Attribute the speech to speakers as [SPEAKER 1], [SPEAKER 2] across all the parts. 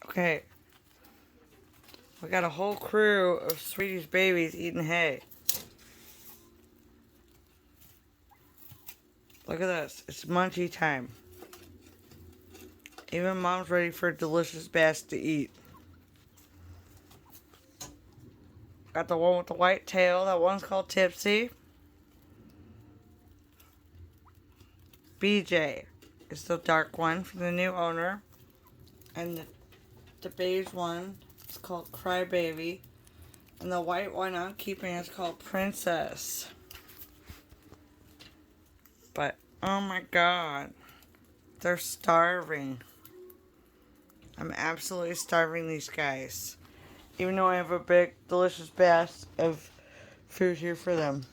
[SPEAKER 1] Okay, we got a whole crew of Sweetie's babies eating hay. Look at this. It's munchie time. Even mom's ready for a delicious bass to eat. Got the one with the white tail. That one's called Tipsy. BJ is the dark one for the new owner. And the beige one is called Crybaby. And the white one I'm keeping is called Princess. But, oh my god. They're starving. I'm absolutely starving these guys. Even though I have a big, delicious bass of food here for them.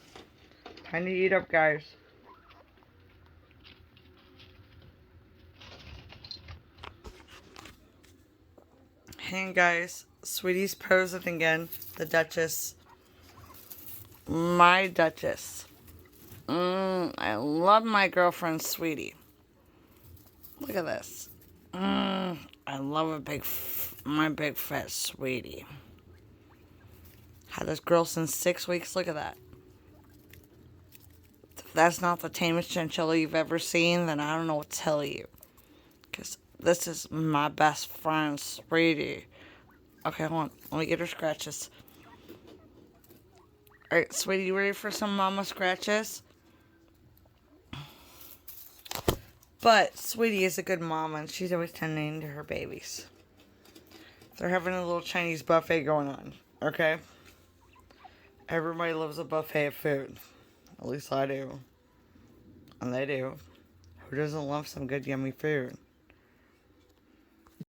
[SPEAKER 1] Time to eat up, guys. Hey, guys. Sweetie's posing again. The Duchess. My Duchess. I love my girlfriend, Sweetie. Look at this. I love my big fat Sweetie. Had this girl since 6 weeks. Look at that. If that's not the tamest chinchilla you've ever seen, then I don't know what to tell you. Because this is my best friend, Sweetie. Okay, hold on. Let me get her scratches. Alright, Sweetie, you ready for some mama scratches? But Sweetie is a good mama, and she's always tending to her babies. They're having a little Chinese buffet going on, okay? Everybody loves a buffet of food. At least I do. And they do. Who doesn't love some good, yummy food?